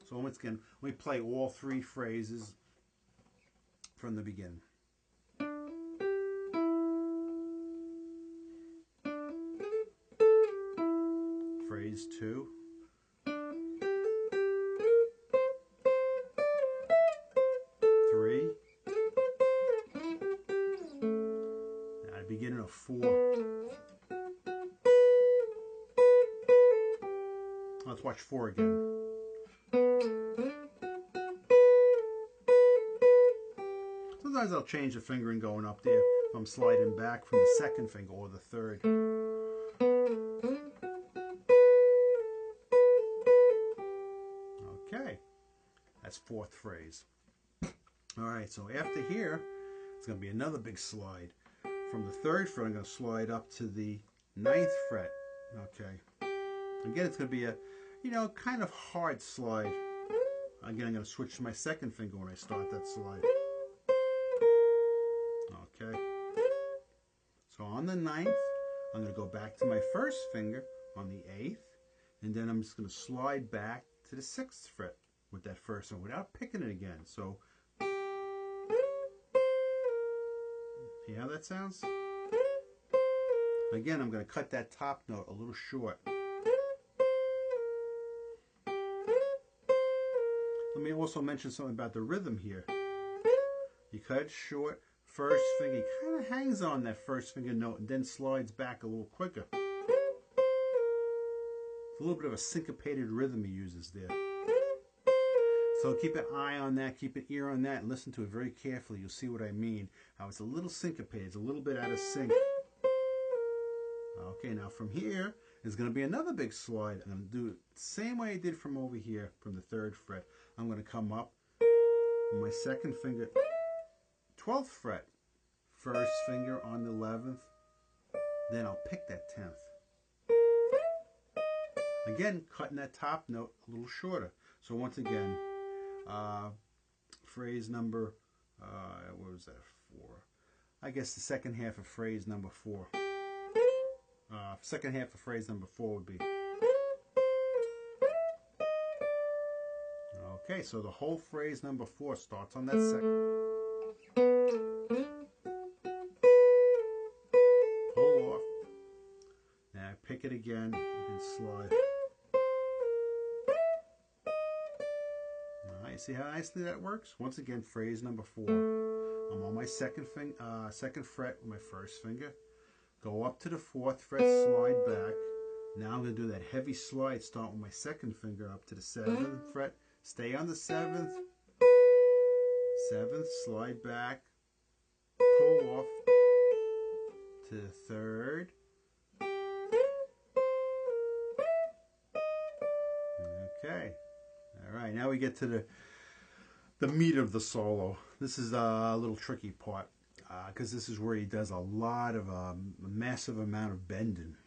So once again, we play all three phrases from the beginning. Phrase 2. Three. Now beginning of 4. Let's watch 4 again. Sometimes I'll change the fingering going up there if I'm sliding back from the second finger or the third. Okay, that's 4th phrase. Alright, so after here, it's going to be another big slide. From the 3rd fret, I'm going to slide up to the 9th fret. Okay. Again, it's going to be a, kind of hard slide. Again, I'm going to switch to my second finger when I start that slide. Okay. So on the 9th, I'm going to go back to my first finger on the 8th, and then I'm just going to slide back to the 6th fret with that first one without picking it again. So, see how that sounds? Again, I'm going to cut that top note a little short. Let me also mention something about the rhythm here. You cut it short, first finger kind of hangs on that first finger note and then slides back a little quicker. It's a little bit of a syncopated rhythm he uses there. So keep an eye on that, keep an ear on that, and listen to it very carefully. You'll see what I mean. How it's a little syncopated, it's a little bit out of sync. Okay, now from here is going to be another big slide. I'm going to do it the same way I did from over here, from the 3rd fret. I'm going to come up with my second finger, 12th fret, first finger on the 11th, then I'll pick that 10th. Again, cutting that top note a little shorter. So once again, phrase number, what was that, 4? I guess the second half of phrase number 4. Second half of phrase number 4 would be. Okay, so the whole phrase number 4 starts on that second. Pull off. Now pick it again and slide. Alright, see how nicely that works? Once again, phrase number 4. I'm on my second fret with my first finger. Go up to the 4th fret, slide back. Now I'm going to do that heavy slide, start with my second finger up to the 7th fret. Stay on the 7th. 7th, slide back. Pull off to the 3rd. Okay. Alright, now we get to the meat of the solo. This is a little tricky part. Because this is where he does a lot of a massive amount of bending.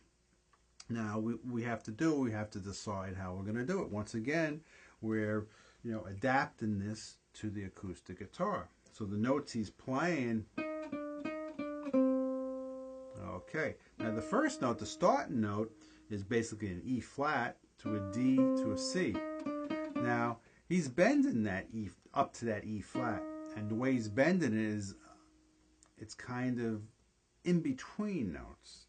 Now we have to decide how we're going to do it. Once again, we're adapting this to the acoustic guitar. So the notes he's playing. Okay. Now the first note, the starting note, is basically an E flat to a D to a C. Now he's bending that E up to that E flat, and the way he's bending it is. It's kind of in between notes.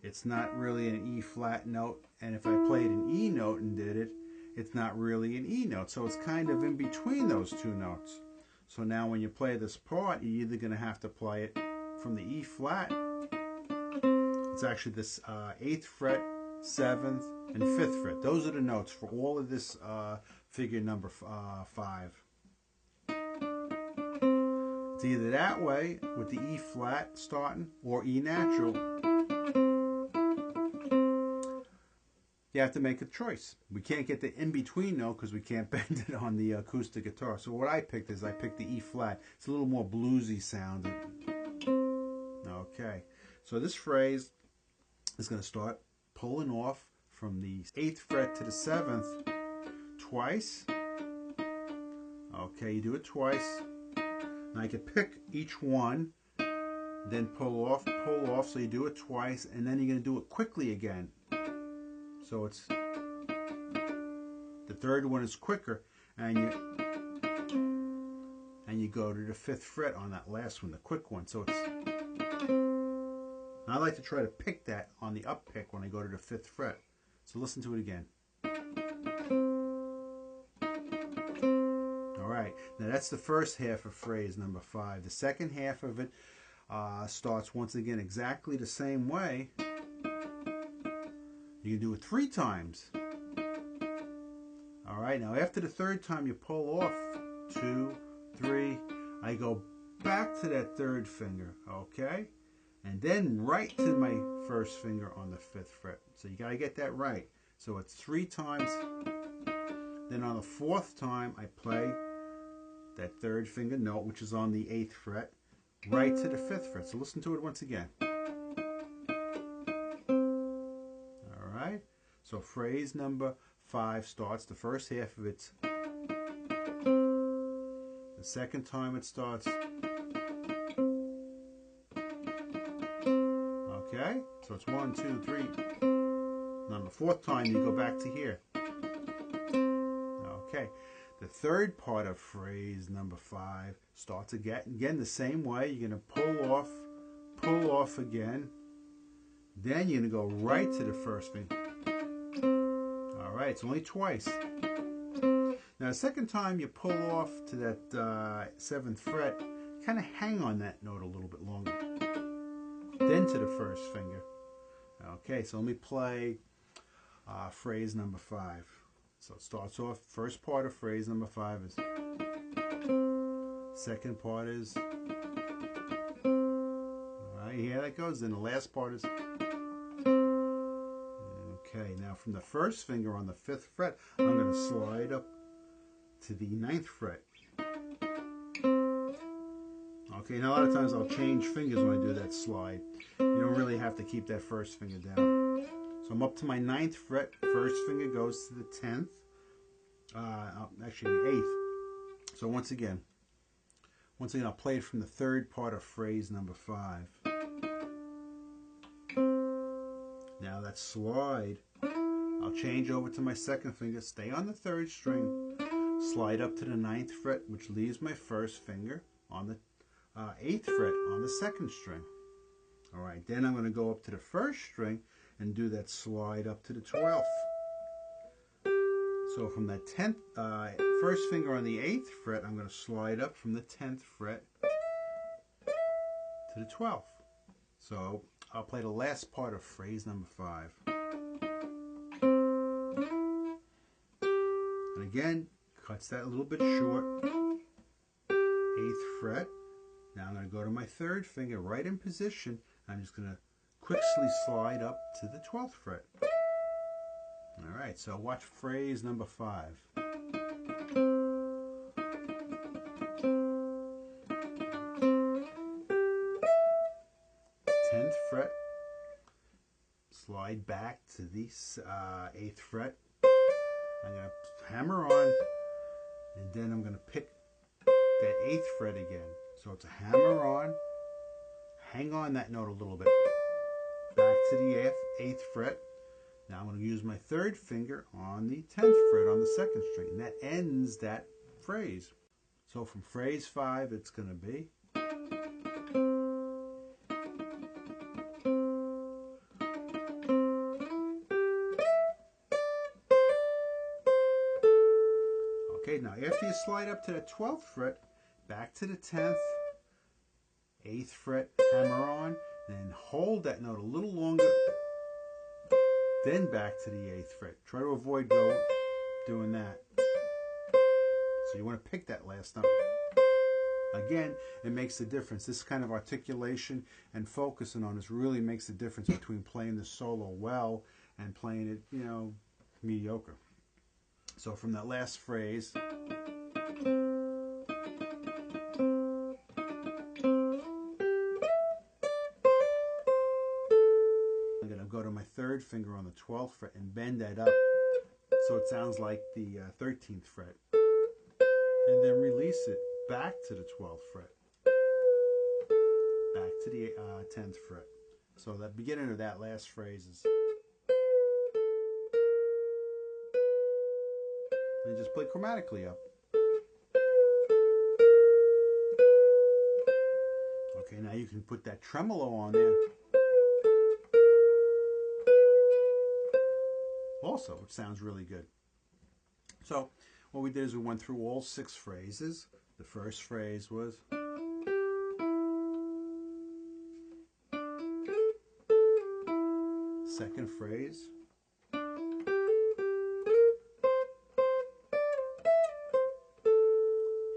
It's not really an E flat note, and if I played an E note and did it, it's not really an E note. So it's kind of in between those two notes. So now when you play this part, you're either going to have to play it from the E flat. It's actually this 8th fret, 7th, and 5th fret. Those are the notes for all of this figure number 5. It's either that way with the E flat starting or E natural. You have to make a choice. We can't get the in-between note because we can't bend it on the acoustic guitar. So what I picked is I picked the E flat. It's a little more bluesy sounding. Okay, so this phrase is going to start pulling off from the 8th fret to the 7th twice. Okay, you do it twice. Now you can pick each one, then pull off, so you do it twice, and then you're going to do it quickly again. So it's the third one is quicker, and you go to the 5th fret on that last one, the quick one. So it's, and I like to try to pick that on the up pick when I go to the 5th fret. So listen to it again. All right, now that's the first half of phrase number 5. The second half of it starts once again exactly the same way. You can do it 3 times. All right, now after the 3rd time you pull off 2, 3. I go back to that 3rd finger, okay? And then right to my 1st finger on the 5th fret. So you got to get that right. So it's 3 times. Then on the 4th time I play that 3rd finger note, which is on the 8th fret, right to the 5th fret. So listen to it once again. All right. So phrase number 5 starts, the first half of it's, the second time it starts, okay, so it's 1, 2, 3. And on the 4th time you go back to here. Okay, the third part of phrase number 5 starts again the same way. You're going to pull off again, then you're going to go right to the 1st finger. All right, it's only twice. Now the second time you pull off to that 7th fret, kind of hang on that note a little bit longer, then to the 1st finger. Okay, so let me play phrase number 5. So it starts off, first part of phrase number 5 is, second part is, all right, you hear that goes, then the last part is, okay, now from the 1st finger on the 5th fret, I'm going to slide up to the 9th fret. Okay, now a lot of times I'll change fingers when I do that slide. You don't really have to keep that 1st finger down. So I'm up to my 9th fret, 1st finger goes to the 10th, actually the 8th. So once again I'll play it from the 3rd part of phrase number 5. Now that slide, I'll change over to my 2nd finger, stay on the 3rd string, slide up to the 9th fret, which leaves my 1st finger on the 8th fret on the 2nd string. All right, then I'm going to go up to the 1st string and do that slide up to the 12th. So from that 1st finger on the 8th fret, I'm going to slide up from the 10th fret to the 12th. So I'll play the last part of phrase number 5. And again, cuts that a little bit short. 8th fret. Now I'm going to go to my 3rd finger right in position. I'm just going to quickly slide up to the 12th fret. All right, so watch phrase number 5. 10th fret, slide back to the 8th fret. I'm going to hammer on, and then I'm going to pick that 8th fret again. So it's a hammer on, hang on that note a little bit, back to the 8th fret. Now I'm going to use my 3rd finger on the 10th fret on the 2nd string, and that ends that phrase. So from phrase 5, it's going to be, okay, now after you slide up to the 12th fret, back to the 10th, 8th fret, hammer on, then hold that note a little longer, then back to the 8th fret. Try to avoid doing that. So you want to pick that last note. Again, it makes a difference. This kind of articulation and focusing on this really makes a difference between playing the solo well and playing it, you know, mediocre. So from that last phrase, I'm going to go to my third finger on the 12th fret and bend that up so it sounds like the 13th fret. And then release it back to the 12th fret, back to the 10th fret. So that beginning of that last phrase is, and just play chromatically up. Okay, now you can put that tremolo on there also, which sounds really good. So what we did is we went through all 6 phrases. The first phrase was second phrase,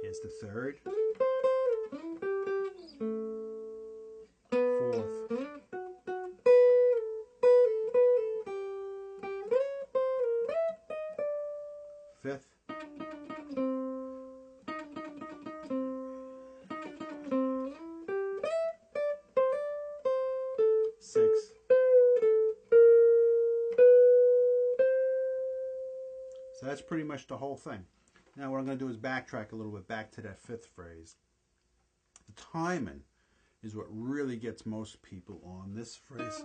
here's the third, fourth, fifth, sixth. So that's pretty much the whole thing. Now what I'm going to do is backtrack a little bit back to that 5th phrase. The timing is what really gets most people on this phrase.